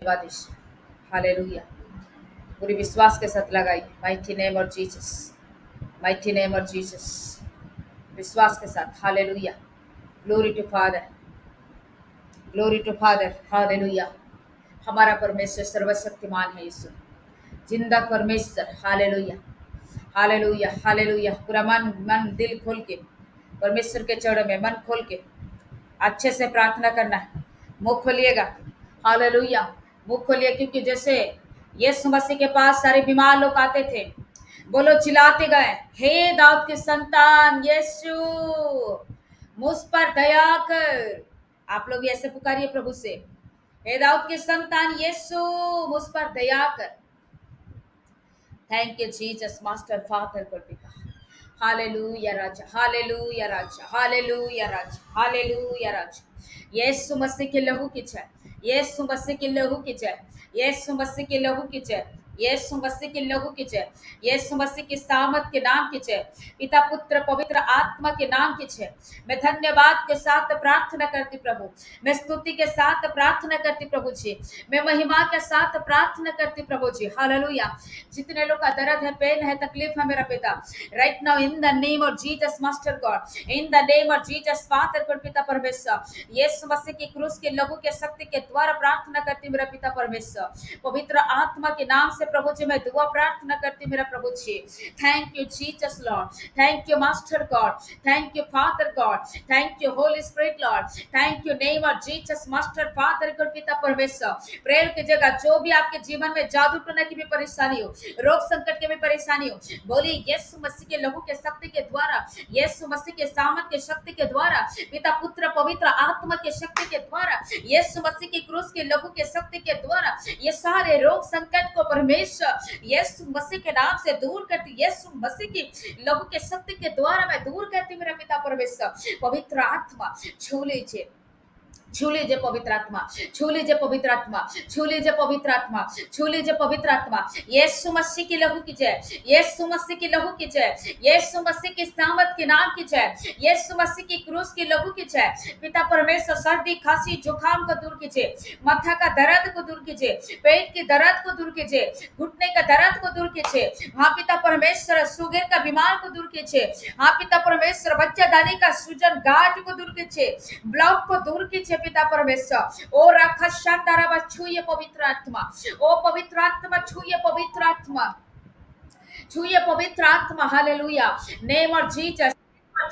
बादिश hallelujah. पूरी विश्वास के साथ लगाई, माइटी नेम और जीसस, माइटी नेम और जीसस, विश्वास के साथ। Hallelujah. Glory to father, glory to father. Hallelujah. हमारा परमेश्वर सर्वशक्तिमान है यीशु, जिंदा परमेश्वर। Hallelujah, hallelujah, hallelujah. पूरा मन मन दिल खोल के परमेश्वर के चरणों में मन खोल के अच्छे से प्रार्थना करना है। मुंह खोलिएगा। हालेलुया। मुंह खोलिए, क्योंकि जैसे यीशु मसीह के पास सारे बीमार लोग आते थे, बोलो चिल्लाते गए, हे दाऊद के संतान यीशु, मुझ पर दया कर। आप लोग भी ऐसे पुकारिए प्रभु से, हे दाऊद के संतान यीशु, मुझ पर दया कर। Thank you Jesus, master father को पिता। हालेलुया राजा, हालेलुया राजा, हालेलुया राजा, हालेलुया राजा। यीशु मसीह के लहू की जय, यीशु मसीह के लहू की जय, यीशु मसीह के लहू की जय, यीशु मसीह के लहू की जय, यीशु मसीह की सामत के नाम की जय, पिता पुत्र पवित्र आत्मा के नाम की जय। मैं धन्यवाद के साथ प्रार्थना करती प्रभु, मैं स्तुति के साथ प्रार्थना करती प्रभु जी, मैं महिमा के साथ प्रार्थना करती प्रभु जी। हालेलुया। जितने लोग का दर्द है, पेन है, तकलीफ है मेरा पिता, right now in the name of Jesus master God, in the name of Jesus Father God पिता परमेश्वर, यीशु मसीह की क्रूस के लहू के शक्ति के द्वारा प्रार्थना करती मेरा पिता परमेश्वर। पवित्र आत्मा के नाम से प्रभु जी मैं दुआ प्रार्थना करती मेरा प्रभु जी। Thank you Jesus Lord, thank you master God, thank you father God, thank you Holy Spirit Lord, thank you name of Jesus master Father God पिता परमेश्वर। प्रेयर की जगह जो भी आपके जीवन में जादू टोना की भी परेशानी हो, रोग संकट की भी परेशानी हो, बोली यीशु मसीह के लहू के शक्ति के द्वारा, यीशु मसीह के सामर्थ के शक्ति के द्वारा, पिता पुत्र पवित्र आत्मा के शक्ति के द्वारा, यीशु मसीह की क्रूस के लहू के शक्ति के द्वारा, ये सारे रोग संकट को परमेश्वर यीशु मसीह के नाम से दूर करती, यीशु मसीह की लहू के शक्ति के द्वारा मैं दूर करती मेरा पिता परमेश्वर। पवित्र आत्मा छू लीजिए, छू लीजिए पवित्र आत्मा, छू लीजिए पवित्र आत्मा, छू लीजिए पवित्र आत्मा, छू लीजिए पवित्र आत्मा। यीशु मसीह की लहू की जय, यीशु मसीह की लहू की जय, यीशु मसीह की सामर्थ के नाम की जय, यीशु मसीह की क्रूस की लहू की जय। पिता परमेश्वर सर्दी खांसी जुकाम को दूर कीजिए, माथा का दर्द को दूर कीजिए, पेट की दर्द को दूर कीजिए, घुटने का दर्द को दूर कीजिए। हाँ पिता परमेश्वर शुगर का बीमार को दूर कीजिए। हाँ पिता परमेश्वर बच्चादानी का सूजन गांठ को दूर कीजिए, ब्लॉक को दूर कीजिए पिता परमेश्वर। ओ राखा शांतारा छूइए पवित्र आत्मा, ओ पवित्र आत्मा छूइए, पवित्र आत्मा छूइए, पवित्र आत्मा। Hallelujah. Name of Jesus,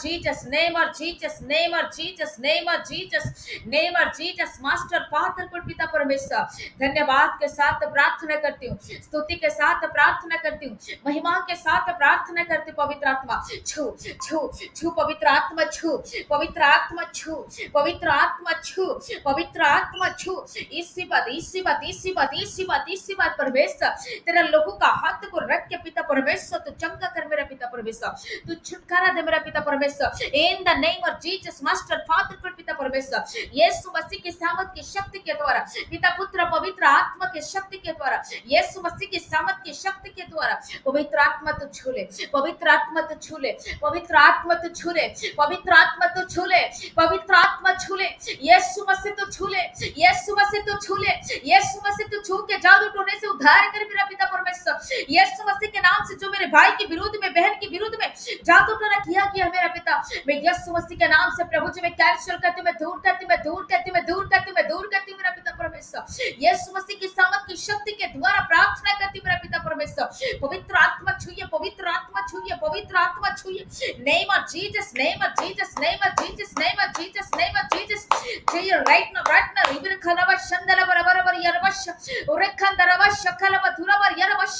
Jesus, name of Jesus, name of Jesus, name of Jesus, name of Jesus, master father को पिता परमेश्वर धन्यवाद के साथ प्रार्थना करती हूँ, स्तुति के साथ प्रार्थना करती हूँ, महिमा के साथ प्रार्थना करती हूँ। पवित्र आत्मा छू छू छू, पवित्र आत्मा छू, पवित्र आत्मा छू, पवित्र आत्मा छू, पवित्र आत्मा छू। इसी बात इसी बात इसी बात इसी बात इसी बात परमेश्वर तेरा लोगों का हाथ को रख के पिता परमेश्वर तू चंगा कर मेरा पिता परमेश्वर, तू छुटकारा दे मेरा पिता परमेश्वर। इन the name of Jesus master father को पिता परमेश्वर, यीशु मसीह की सामर्थ की शक्ति के द्वारा, पिता पुत्र पवित्र आत्मा की शक्ति के द्वारा, यीशु मसीह की सामर्थ की शक्ति के द्वारा पवित्र आत्मा तो छू ले, पवित्र आत्मा तो छू ले, पवित्र आत्मा तो छू ले, पवित्र आत्मा तो छू ले, पवित्र आत्मा छू ले, यीशु मसीह तो छू ले, यीशु मसीह तो छू ले, यीशु मसीह तो छू के जादू टोने से उद्धार कर मेरा पिता परमेश्वर। यीशु मसीह के नाम से जो मेरे भाई के विरुद्ध में, बहन के विरुद्ध में जादू टोना किया गया मेरा पिता, मैं यीशु मसीह के नाम से प्रभु जी मैं कैंसिल करती हूं, मैं दूर करती हूं, मैं दूर करती हूं, मैं दूर करती हूं, मैं दूर करती हूं मेरा पिता परमेश्वर। यीशु मसीह की सामर्थ की शक्ति के द्वारा प्रार्थना करती हूं मेरा पिता परमेश्वर। पवित्र आत्मा छूइए, पवित्र आत्मा छूइए, पवित्र आत्मा छूइए। Name of Jesus, name of Jesus, name of Jesus, name of Jesus, name of Jesus. छूइए राइट नाउ इवन खलावा शंदला बराबर यरवश उरेखंदरवा शकला बथुरा बर यरवश,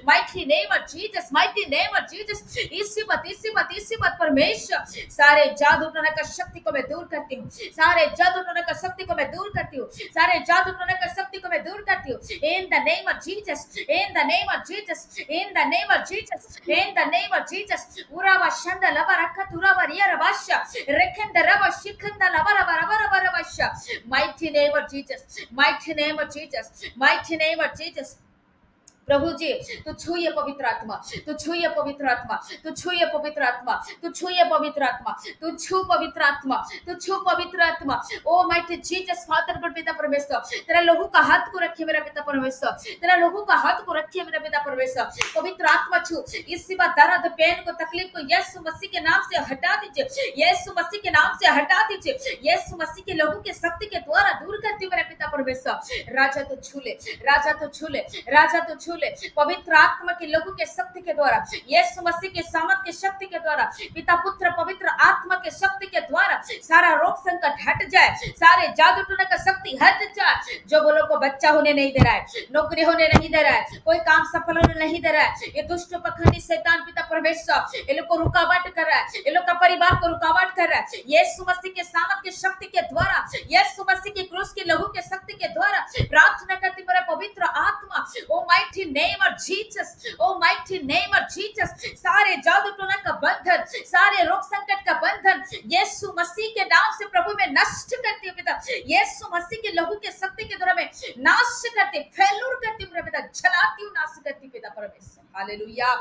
mighty name of Jesus, mighty name of Jesus. इसी बात परमेश्वर सारे जादू टोना का शक्ति को मैं दूर करती हूँ, सारे जादू टोना का शक्ति को मैं दूर करती हूँ, सारे जादू टोना का शक्ति को मैं दूर करती हूँ। In the name of Jesus, in the name of Jesus, in the name of Jesus, in the name of Jesus. उरावा शंदा लबा रखा तुरावा रियरवाशा रेखंद रवा शिखंद लबा रबा रबा रबा रवाशा। Mighty name of Jesus, mighty name of Jesus, mighty name of Jesus. प्रभु जी, तू छूए पवित्र आत्मा, तू छूए पवित्र आत्मा, तू छूए पवित्र आत्मा, तू छूए पवित्र आत्मा, तू छू पवित्र आत्मा, तू छू पवित्र आत्मा। Oh mighty Jesus Father God पिता परमेश्वर, तेरा लोगों का हाथ को रखिए मेरा पिता परमेश्वर, तेरा लोगों का हाथ को रखिए मेरा पिता परमेश्वर। पवित्र आत्मा छू, इसी बात दर्द पेन को तकलीफ को यीशु मसीह के नाम से हटा दीजिए, यीशु मसीह के नाम से हटा दीजिए, यीशु मसीह के लोगों के शक्ति के द्वारा दूर करती मेरा पिता परमेश्वर। राजा तो छू ले, राजा तो छू ले, राजा तो छू ले, पवित्र आत्मा के लोगों के शक्ति के द्वारा, यीशु मसीह के सामर्थ के शक्ति के द्वारा, पिता पुत्र पवित्र आत्मा के शक्ति के द्वारा सारा रोग संकट हट जाए, सारे जादू टोना का शक्ति हट जाए। जो बोलो को बच्चा होने नहीं दे रहा है, नौकरी होने नहीं दे रहा है, कोई काम सफल होने नहीं दे रहा है, ये दुष्ट पखंडी शैतान पिता परमेश्वर ये लोग को रुकावट कर रहा है, ये लोग का परिवार को रुकावट कर रहा है, यीशु मसीह के सामर्थ के शक्ति के द्वारा, यीशु मसीह के क्रूस के लहू के शक्ति के द्वारा प्रार्थना करती मेरा पवित्र आत्मा। Oh mighty name of Jesus, oh mighty name of Jesus, सारे जादू टोना का बंधन, सारे रोग संकट का बंधन यीशु मसीह के नाम से प्रभु मैं नष्ट करती हूँ पिता, यीशु मसीह के लहू के शक्ति के द्वारा मैं नाश करती, फेलूर करती हूँ पिता, जलाती हूँ, नाश करती पिता परमेश्वर। हालेलुया।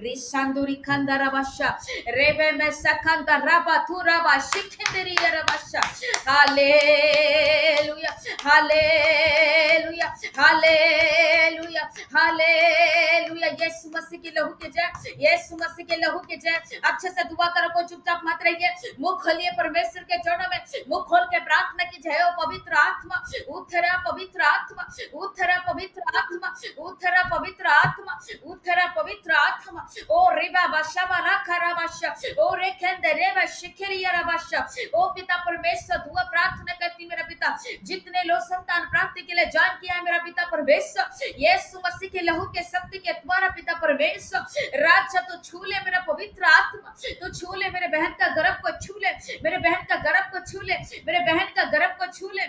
रिशांदुरी खंदराबाशा रेबे में सकंदा राबा थुराबा शिखेंदरी रबाशा। Hallelujah, hallelujah, hallelujah, hallelujah. Yeshu Masih के लहू के जय, यीशु मसीह के लहू के जय। अच्छे से दुआ करो, कोई चुपचाप मत रहिए, मुंह खोलिए परमेश्वर के चरणों में, मुंह खोल के प्रार्थना कीजिए। ओ पवित्र आत्मा उतरा, पवित्र आत्मा उतरा, पवित्र आत्मा उतरा, पवित्र आत्मा उतरा, पवित्र आत्मा। ओ रिबा बाशाबा राखरा बाशा, ओ रेखेंदे रेबा शिखरिया रबाशा। ओ पिता परमेश्वर दुआ प्रार्थना करती मेरा पिता, जितने लोग संतान प्राप्ति के लिए जान किया है मेरा पिता परमेश्वर, यीशु मसीह के लहू के शक्ति के द्वारा पिता परमेश्वर राजा तो छू ले मेरा पवित्र आत्मा, तो छू ले मेरे बहन का गर्भ को छू ले, मेरे बहन का गर्भ को छू ले, मेरे बहन का गर्भ को छू ले,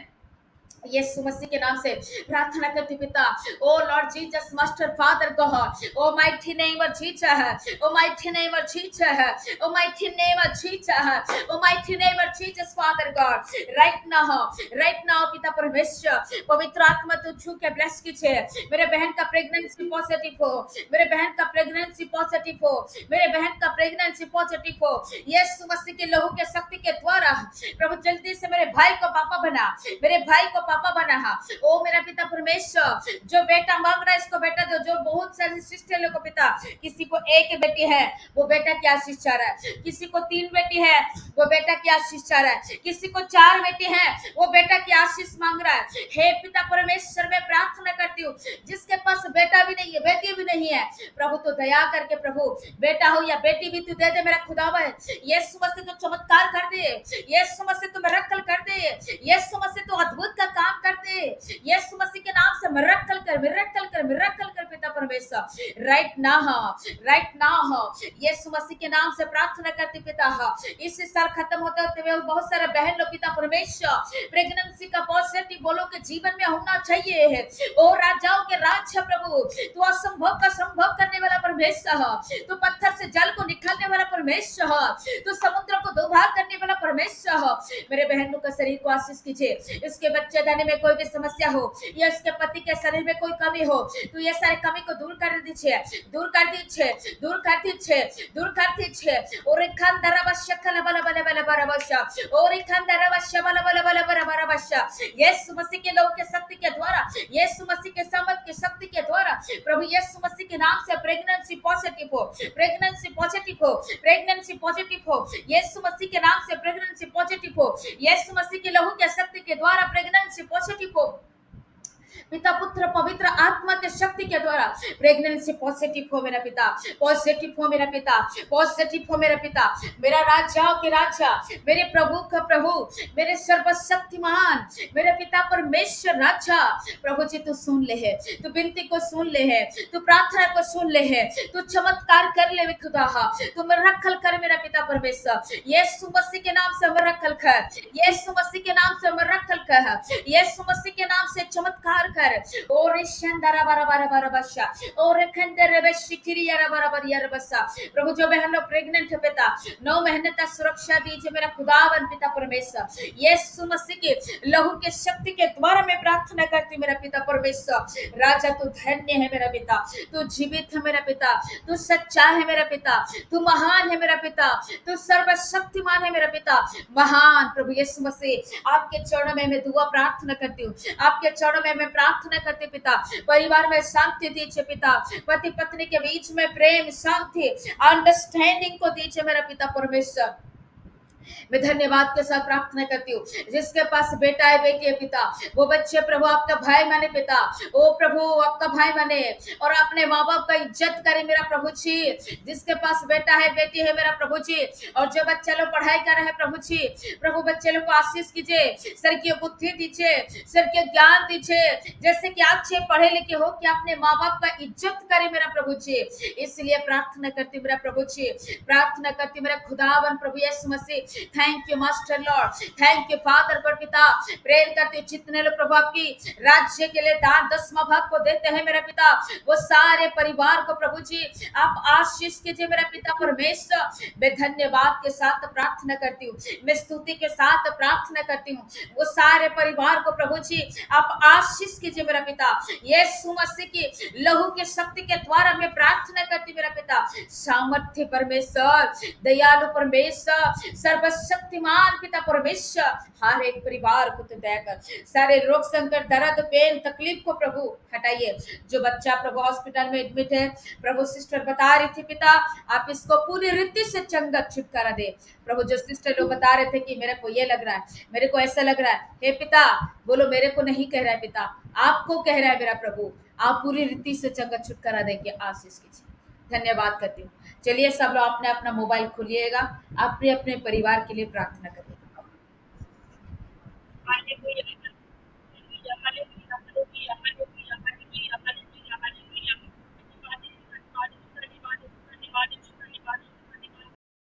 यीशु मसीह के नाम से प्रार्थना करती पिता। Oh Lord Jesus master Father God, oh mighty name of Jesus, oh mighty name of Jesus, oh mighty name of Jesus, oh mighty name of Jesus Father God, right now पिता परमेश्वर पवित्र आत्मा तो छू के ब्लेस कीजिए। मेरे बहन का प्रेगनेंसी पॉजिटिव हो, मेरे बहन का प्रेगनेंसी पॉजिटिव हो, मेरे बहन का प्रेगनेंसी पॉजिटिव हो, यीशु मसीह के लहू के शक्ति के द्वारा प्रभु जल्दी से मेरे भाई को पापा बना, मेरे भाई को पापा बना। ओ मेरा पिता परमेश्वर जो बेटा मांग रहा है इसको बेटा दो। जो बहुत सारे सिस्टर लोग को पिता, किसी को एक बेटी है वो बेटा की आशीष चाह रहा है, किसी को 3 बेटी है वो बेटा की आशीष चाह रहा है, किसी को 4 बेटी है वो बेटा की आशीष मांग रहा है। हे पिता परमेश्वर मैं प्रार्थना करती हूँ जिसके पास बेटा भी नहीं है बेटी भी नहीं है प्रभु तो दया करके प्रभु बेटा हो या बेटी भी तू दे दे मेरा खुदावा है। यीशु मसीह तो चमत्कार कर दे, यीशु मसीह तो मिरेकल कर दे, यीशु मसीह तो अद्भुत का काम करते, यीशु मसीह के नाम से मिरेकल कर, मिरेकल कर, मिरेकल कर पिता परमेश्वर राइट नाउ यीशु मसीह के नाम से प्रार्थना करते पिता। इस साल खत्म होते होते हुए बहुत सारे बहन लोग पिता परमेश्वर प्रेगनेंसी का पॉजिटिव बोलो के जीवन में होना चाहिए है। ओ राजाओं के राज है प्रभु, तू असंभव का संभव करने वाला परमेश्वर, तू पत्थर से जल को निकालने वाला परमेश्वर, तू समुद्र को दो भाग करने वाला परमेश्वर। मेरे बहनों का शरीर को आशीष कीजिए, इसके बच्चे दाने में कोई भी समस्या हो या इसके पति के शरीर में कोई कमी हो तो ये सारे कमी को दूर कर दीजिए, दूर कर दीजिए, दूर कर दीजिए, दूर कर दीजिए। और खंदरबश खलबलबलबलबरबश, और खंदरबश बलबलबलबरबश। यीशु मसीह के लहू के शक्ति के द्वारा, यीशु मसीह के सामर्थ के शक्ति के द्वारा प्रभु यीशु मसीह के नाम से प्रेगनेंसी पॉजिटिव हो, प्रेगनेंसी पॉजिटिव हो, प्रेगनेंसी पॉजिटिव हो, यीशु मसीह के नाम से प्रेगनेंसी पॉजिटिव हो, यीशु मसीह के लहू के शक्ति के द्वारा प्रेगनेंसी पॉजिटिव हो। पिता पुत्र पवित्र आत्मा के शक्ति के द्वारा प्रेगनेंसी पॉजिटिव हो मेरा पिता, पॉजिटिव हो मेरा पिता, पॉजिटिव हो मेरा पिता। मेरा राजाओं के राजा, मेरे प्रभु का प्रभु, मेरे सर्वशक्तिमान मेरे पिता परमेश्वर राजा प्रभु जी तू सुन ले है, तू विनती को सुन ले है, तू प्रार्थना को सुन ले है, तू चमत्कार कर ले खुदा, तू मिरेकल कर मेरा पिता परमेश्वर। यीशु मसीह के नाम से मिरेकल कर, यीशु मसीह के नाम से मिरेकल कर, यीशु मसीह के नाम से चमत्कार कर, कर। ओरे शंदरा बारा बारा बारा बशा, ओरे खंदर बेशिकिरी यारा बारा बारा यारा बसा। प्रभु जो बहन लोग प्रेग्नेंट है पिता, 9 महीने तक सुरक्षा दीजिए मेरा खुदावन पिता परमेश्वर। यीशु मसीह के लहू के शक्ति के द्वारा मैं प्रार्थना करती हूँ मेरा पिता परमेश्वर। राजा तू धन्य है मेरा पिता, तू जीवित है मेरा पिता, तू सच्चा है मेरा पिता, तू महान है मेरा पिता, तू सर्वशक्तिमान है मेरा पिता। महान प्रभु यीशु मसीह, आपके चरणों में मैं दुआ प्रार्थना करती हूँ, आपके चरणों में मैं प्रार्थना करती हूँ पिता। परिवार में शांति दीजिए पिता, पति पत्नी के बीच में प्रेम, शांति, अंडरस्टैंडिंग को दीजिए मेरा पिता परमेश्वर। मैं धन्यवाद के साथ प्रार्थना करती हूँ, जिसके पास बेटा है, बेटी है पिता, वो बच्चे प्रभु आपका भाई माने पिता, ओ प्रभु आपका भाई माने और अपने माँ बाप का इज्जत करे मेरा प्रभु जी। जिसके पास बेटा है, बेटी है मेरा प्रभु जी, और जो बच्चे लोग पढ़ाई कर रहे हैं प्रभु जी, प्रभु बच्चे लोग को आशीष कीजिए, सर की बुद्धि दीजिए, सर के ज्ञान दीजिए, जैसे कि अच्छे पढ़े लिखे हो कि अपने माँ बाप का इज्जत करे मेरा प्रभु जी। इसलिए प्रार्थना करती मेरा प्रभु जी, प्रार्थना करती मेरा खुदावन प्रभु यीशु मसीह। Thank you master lord, thank you father God पिता। प्रेयर करते हो जितने लोग प्रभु आपकी राज्य के लिए दान 10वां भाग को देते हैं मेरा पिता, वो सारे परिवार को प्रभु जी आप आशीष कीजिए मेरा पिता परमेश्वर। मैं धन्यवाद के साथ प्रार्थना करती हूँ, मैं स्तुति के साथ प्रार्थना करती हूँ, वो सारे परिवार को प्रभु जी आप आशीष कीजिए मेरा पिता। यीशु मसीह की लहू के शक्ति के द्वारा मैं प्रार्थना करती मेरा पिता। सामर्थ्य परमेश्वर, दयालु परमेश्वर, सर्वशक्तिमान पिता परमेश्वर, हर एक परिवार को तो दया कर। सारे रोग संकट, दर्द, पेन, तकलीफ को प्रभु हटाइए। जो बच्चा प्रभु हॉस्पिटल में एडमिट है, प्रभु सिस्टर बता रही थी पिता, आप इसको पूरी रीति से चंगा छुटकारा दे। प्रभु जो सिस्टर लोग बता रहे थे कि मेरे को ये लग रहा है, मेरे को ऐसा लग रहा है, हे पिता बोलो मेरे को नहीं कह रहा है पिता, आपको कह रहा है मेरा प्रभु, आप पूरी रीति से चंगा छुटकारा देके आशीष कीजिए। धन्यवाद करती हूँ। चलिए सब लोग अपने अपना मोबाइल खोलिएगा, अपने अपने परिवार के लिए प्रार्थना करिए।